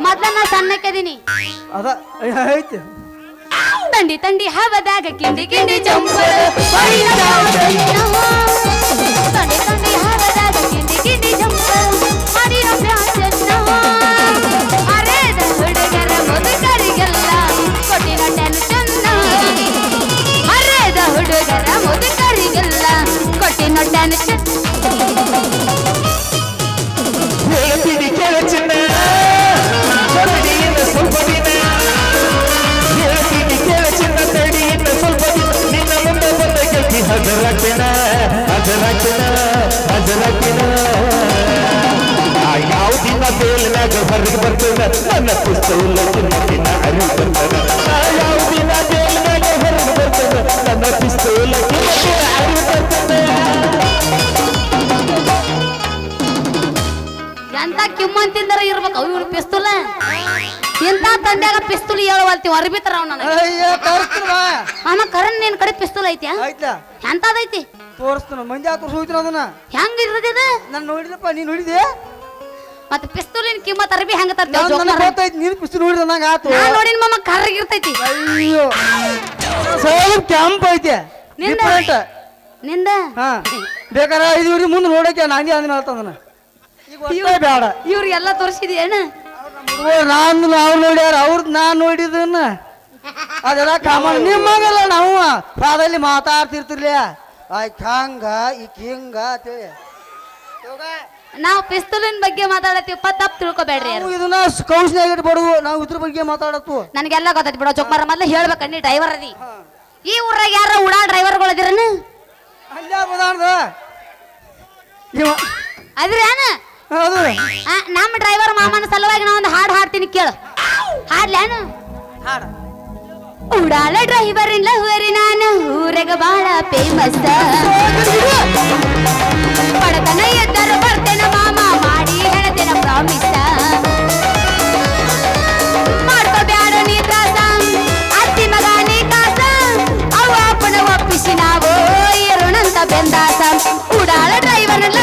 ಮೊದ್ಲ ನಾ ಸಣ್ಣಕ್ಕೆದೀನಿ ಅದ ಐತಿ ತಂಡಿ ತಂಡಿ ಹವದಾಗ ಕಿಂಡಿ ಕಿಂಡಿ ಜಂಪರ್ ತಂಡಿ ತಂಡಿ ಹವದಾಗ ಕಿಂಡಿ ಕಿಂಡಿ ಜಂಪರ್ ಮಾಡಿನ ಫ್ಯಾಷನ್ನ ಅರೇದ ಹುಡುಗರ ಮುದುಕರಿಗೆಲ್ಲ ಕೊಟ್ಟಿನ ಟೆನ್ಷನ್ನ ಅರೇದ ಹುಡುಗರ ಮುದುಕರಿಗೆಲ್ಲ ಕೊಟ್ಟಿನ ಟೆನ್ಷನ್ ಹೇಳ್ತೀನಿ ಕೇಳ ಚಿನ್ನ ಸ್ವಲ್ಪ ದಿನ ಹೇಳ್ತೀನಿ ಕೇಳ ಚಿನ್ನ ತಡಿ ಇನ್ನು ಸ್ವಲ್ಪ ದಿನ ನಿನ್ನ ಮುಂದೆ ಬಂದ ಗೆಲ್ತಿ ಹಜರಾಗ್ತೇನ ಯಾವ ದಿನ ಬೇಲ್ನಾಗ ಹೊರಗೆ ಬರ್ತೇನೆ ನನ್ನ ಪಿಸ್ತೂಲಕ್ಕೆ ದಿನ ಅರಿವು ಬರ್ತೇನೆ ಯಾವ ದಿನ ಬೇಲ್ನಾಗ ಹೊರಗೆ ಬರ್ತೇನೆ ನನ್ನ ಪಿಸ್ತೂಲಕ್ಕೆ ಅರಿವು ಬರ್ತೇನೆ ಎಂತ ಕಿಮ್ಮಂತಿಂದರ ಇರ್ಬೇಕು ಇವ್ರು ಪಿಸ್ತೂಲ ಎಂತ ತಂಡ್ಯಾಗ ಪಿಸ್ತೂಲ್ ಹೇಳುವಲ್ತೀವಿ ಅರ್ಬಿತಾರ ಅವ್ನ ಅಮ್ಮ ಕರಣ್ ನಿನ್ ಕಡೆ ಪಿಸ್ತೂಲ್ ಐತಿ ಆಯ್ತಾ ಎಂತದೈತಿ ತೋರಿಸ್ತಾನ ಮಂದಿ ಹಾಕಿ ಹೋಯ್ತಾನ ಅದನ್ನ ಹೆಂಗ ಇರ್ತದ ನಾನು ನೋಡಿದಪ್ಪ ನೀನ್ ನೋಡಿದೆ ಮತ್ತೆ ಪಿಸ್ತೂಲಿನ ಕಿಮ್ಮತ್ ಅರ್ಬಿ ಹೆಂಗ ಗೊತ್ತೈತಿ ನೀನು ಪಿಸ್ತು ನೋಡಿದ ನಂಗೆ ಆತು ನೋಡಿನ ಮಮ್ಮ ಕರ್ರಗಿರ್ತೈತಿ ಅಯ್ಯೋ ಸ್ವಲ್ಪ ಕೆಂಪ್ ಐತೆ ನಿಂದ ನಿಂದ ಹಾ ಬೇಕಾರೆ 5 ವರ್ಷ ಮುಂದೆ ನೋಡಕ್ಕೆ ನಾನೇ ಅಂದಿನ ಹೇಳ್ತಂದನ ಈಗ ಬೇಡ ಇವ್ರಿಗೆಲ್ಲ ತೋರಿಸಿದ್ಯೇನ ನಾನು ಅವ್ರು ನೋಡ್ಯಾರ ಅವ್ರದ್ದು ನಾನು ನೋಡಿದನ್ನ ಅದೆಲ್ಲ ಕಾಮನ್ ನಿಮ್ಮಂಗಲ್ಲ ನಾವು ಪಾದಲ್ಲಿ ಮಾತಾಡ್ತಿರ್ತಿರ್ಲಿ ಆಯ್ತು ಹಂಗ ಈಗ ಹಿಂಗ ಅಂತೇಳಿ ನಾವು ಪಿಸ್ತೂಲಿನ ಬಗ್ಗೆ ಮಾತಾಡತ್ತೀವಿ ತಪ್ಪು ತಿಳ್ಕೊಬೇಡ್ರಿ ಯಾರು ಇದನ್ನ ಕೌನ್ಸಿನಾಗ ಇಟ್ಬಿಡುವು ನಾವು ಇದ್ರ ಬಗ್ಗೆ ಮಾತಾಡತ್ತು ನನಗೆಲ್ಲ ಗೊತ್ತೈತಿ ಬಿಡೋ ಚೊಕ್ಮಾರ ಮೊದ್ಲು ಹೇಳ್ಬೇಕ ನೀ ಡ್ರೈವರ್ ಅದಿ ಈ ಊರಾಗ ಯಾರ ಉಡಾ ಡ್ರೈವರ್ಗಳು ಅದಿರನ ಅಲ್ಲೇ ಬದಾರ್ದ ಇವ ಅದ್ರೇನ ಹೌದು ನಮ್ಮ ಡ್ರೈವರ್ ಮಾಮನ ಸಲುವಾಗಿ ನಾ ಒಂದು ಹಾಡು ಹಾಡ್ತೀನಿ ಕೇಳು ಹಾಡ್ಲೇನು ಹಾಡ ಉಡಾಳ ಡ್ರೈವರ್ ಇಲ್ಲ ಹುವರಿ ನಾನು ಊರಾಗ ಬಾಳ ಫೇಮಸ್ ಪಡತನ ಎದ್ದರು ಬರ್ತೇನ ಮಾಮ ಮಾಡಿ ಹೇಳ್ತೇನ ಪ್ರಾಮಿಸ್ ಮಾಡ್ಕೋಬ್ಯಾಡ ನೀ ತ್ರಾಸ ಅತ್ತಿ ಮಗ ನೀ ಕಾಸ ಅವ ಅಪ್ಪನ ಒಪ್ಪಿಸಿ ನಾವು ಇರೋಣಂತ ಬೆಂದಾಸ ಉಡಾಳ ಡ್ರೈವರ್ ಇಲ್ಲ